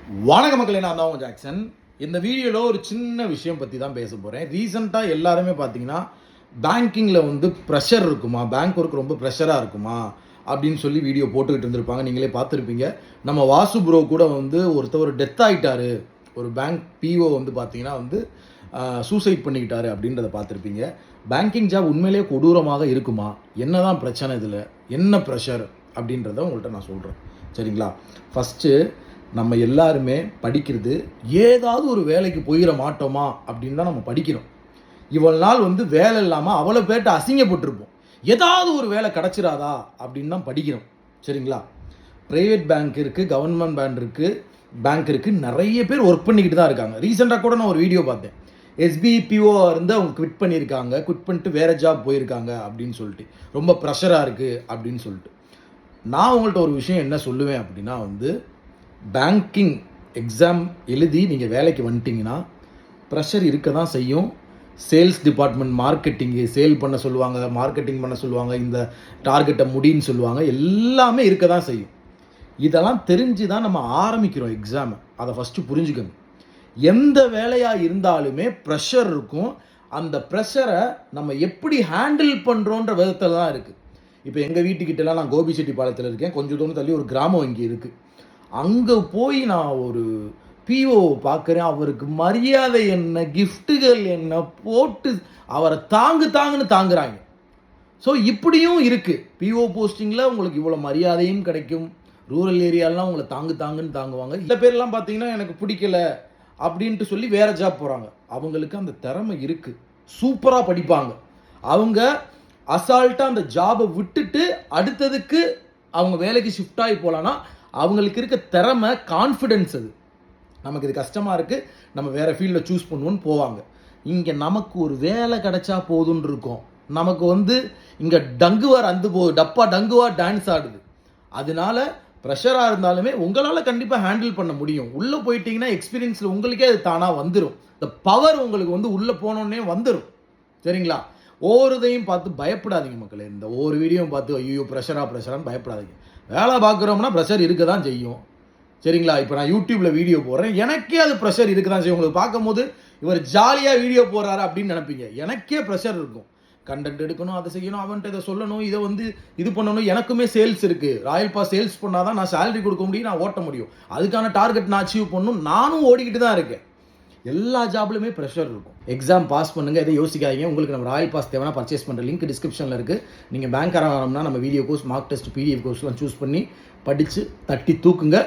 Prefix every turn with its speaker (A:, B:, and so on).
A: வணக்க மக்களே, நான் தான் ஜாக்சன். இந்த வீடியோவில் ஒரு சின்ன விஷயம் பற்றி தான் பேச போகிறேன். ரீசெண்டாக எல்லாருமே பார்த்தீங்கன்னா பேங்கிங்கில் வந்து ப்ரெஷர் இருக்குமா, பேங்க் ஒர்க் ரொம்ப ப்ரெஷராக இருக்குமா அப்படின்னு சொல்லி வீடியோ போட்டுக்கிட்டு இருந்திருப்பாங்க. நீங்களே பார்த்துருப்பீங்க. நம்ம வாசு ப்ரோ கூட வந்து ஒருத்தவர் டெத் ஆகிட்டாரு, ஒரு பேங்க் பிஓ வந்து பார்த்தீங்கன்னா வந்து சூசைட் பண்ணிக்கிட்டாரு அப்படின்றத பார்த்துருப்பீங்க. பேங்கிங் ஜாப் உண்மையிலேயே கொடூரமாக இருக்குமா, என்ன தான் பிரச்சனை, இதில் என்ன ப்ரெஷர் அப்படின்றத உங்கள்கிட்ட நான் சொல்கிறேன். சரிங்களா? ஃபஸ்ட்டு நம்ம எல்லாருமே படிக்கிறது ஏதாவது ஒரு வேலைக்கு போயிட மாட்டோமா அப்படின்னு தான் நம்ம படிக்கிறோம். இவ்வளோ நாள் வந்து வேலை இல்லாமல் அவ்வளோ பேர்ட்ட அசிங்கப்பட்டிருப்போம். ஏதாவது ஒரு வேலை கிடச்சிராதா அப்படின்னு தான் படிக்கிறோம். சரிங்களா? ப்ரைவேட் பேங்க் இருக்குது, கவர்மெண்ட் பேங்க் இருக்குது, நிறைய பேர் ஒர்க் பண்ணிக்கிட்டு தான் இருக்காங்க. ரீசெண்டாக கூட நான் ஒரு வீடியோ பார்த்தேன். எஸ்பிபிஓ இருந்து அவங்க குவிட் பண்ணியிருக்காங்க, குவிட் பண்ணிட்டு வேறு ஜாப் போயிருக்காங்க அப்படின்னு சொல்லிட்டு, ரொம்ப ப்ரெஷராக இருக்குது அப்படின்னு சொல்லிட்டு. நான் உங்கள்கிட்ட ஒரு விஷயம் என்ன சொல்லுவேன் அப்படின்னா வந்து, பேங்கிங் எக்ஸாம் எழுதி நீங்கள் வேலைக்கு வந்துட்டிங்கன்னா ப்ரெஷர் இருக்க தான் செய்யும். சேல்ஸ் டிபார்ட்மெண்ட், மார்க்கெட்டிங்கு சேல் பண்ண சொல்லுவாங்க, மார்க்கெட்டிங் பண்ண சொல்லுவாங்க, இந்த டார்கெட்டை முடின்னு சொல்லுவாங்க, எல்லாமே இருக்க தான் செய்யும். இதெல்லாம் தெரிஞ்சு தான் நம்ம ஆரம்பிக்கிறோம் எக்ஸாமை. அதை ஃபஸ்ட்டு புரிஞ்சுக்கணும். எந்த வேலையாக இருந்தாலுமே ப்ரெஷர் இருக்கும். அந்த ப்ரெஷரை நம்ம எப்படி ஹேண்டில் பண்ணுறோன்ற விதத்தில் தான் இருக்குது. இப்போ எங்கள் வீட்டுக்கிட்டலாம் நான் கோபிச்செட்டிப்பாளையத்தில் இருக்கேன். கொஞ்சம் தூரம் தள்ளி ஒரு கிராம வங்கி இருக்குது. அங்கே போய் நான் ஒரு பிஓ பார்க்குறேன். அவருக்கு மரியாதை என்ன, கிஃப்ட்டுகள் என்ன போட்டு அவரை தாங்குன்னு தாங்குறாங்க. ஸோ இப்படியும் இருக்குது. பிஓ போஸ்டிங்கில் உங்களுக்கு இவ்வளோ மரியாதையும் கிடைக்கும். ரூரல் ஏரியாலாம் உங்களை தாங்குன்னு தாங்குவாங்க. சில பேர்லாம் பார்த்தீங்கன்னா எனக்கு பிடிக்கல அப்படின்ட்டு சொல்லி வேறு ஜாப் போகிறாங்க. அவங்களுக்கு அந்த திறமை இருக்குது, சூப்பராக படிப்பாங்க. அவங்க அசால்ட்டாக அந்த ஜாபை விட்டுட்டு அடுத்ததுக்கு அவங்க வேலைக்கு ஷிஃப்ட் ஆகி போகலான்னா அவங்களுக்கு இருக்க திறமை, கான்ஃபிடென்ஸ், அது நமக்கு இது கஷ்டமாக இருக்குது, நம்ம வேறு ஃபீல்டில் சூஸ் பண்ணுவோன்னு போவாங்க. இங்கே நமக்கு ஒரு வேலை கிடைச்சா போதுன்னு இருக்கும். நமக்கு வந்து இங்கே டங்குவார் அந்த டப்பா டங்குவார் டான்ஸ் ஆடுது. அதனால ப்ரெஷராக இருந்தாலுமே உங்களால் கண்டிப்பாக ஹேண்டில் பண்ண முடியும். உள்ளே போயிட்டீங்கன்னா எக்ஸ்பீரியன்ஸில் உங்களுக்கே அது தானாக வந்துடும். இந்த பவர் உங்களுக்கு வந்து உள்ளே போனோடனே வந்துடும். சரிங்களா? ஒவ்வொருதையும் பார்த்து பயப்படாதீங்க மக்களே. இந்த ஒவ்வொரு வீடியோவும் பார்த்து ஐயோ ப்ரெஷரான்னு பயப்படாதீங்க. வேலை பார்க்குறோம்னா ப்ரெஷர் இருக்க தான் செய்யும். சரிங்களா? இப்போ நான் யூடியூப்பில் வீடியோ போடுறேன், எனக்கே அது ப்ரெஷர் இருக்க தான் செய்யும். உங்களுக்கு பார்க்கும்போது இவர் ஜாலியாக வீடியோ போடுறாரு அப்படின்னு நினைப்பீங்க. எனக்கே ப்ரெஷர் இருக்கும். கண்டென்ட் எடுக்கணும், அதை செய்யணும், அவன்கிட்ட இதை சொல்லணும், இதை வந்து இது பண்ணணும். எனக்குமே சேல்ஸ் இருக்குது. ராயல் பாஸ் சேல்ஸ் பண்ணால் தான் நான் சேலரி கொடுக்க முடியும், நான் ஓட்ட முடியும். அதுக்கான டார்கெட் நான் அச்சீவ் பண்ணணும். நானும் ஓடிக்கிட்டு தான் இருக்கேன். எல்லா ஜாப்லையுமே ப்ரெஷர் இருக்கும். எக்ஸாம் பாஸ் பண்ணுங்கள், எதை யோசிக்காதீங்க. உங்களுக்கு நம்ம ராயல் பாஸ் தேவைன்னா பர்ச்சேஸ் பண்ணுற லிங்க் டிஸ்கிரிப்ஷனில் இருக்குது. நீங்கள் பேங்க் ஆரம்பினா நம்ம video course, mark test, PDF கோர்ஸ்லாம் சூஸ் பண்ணி படித்து தட்டி தூக்குங்க.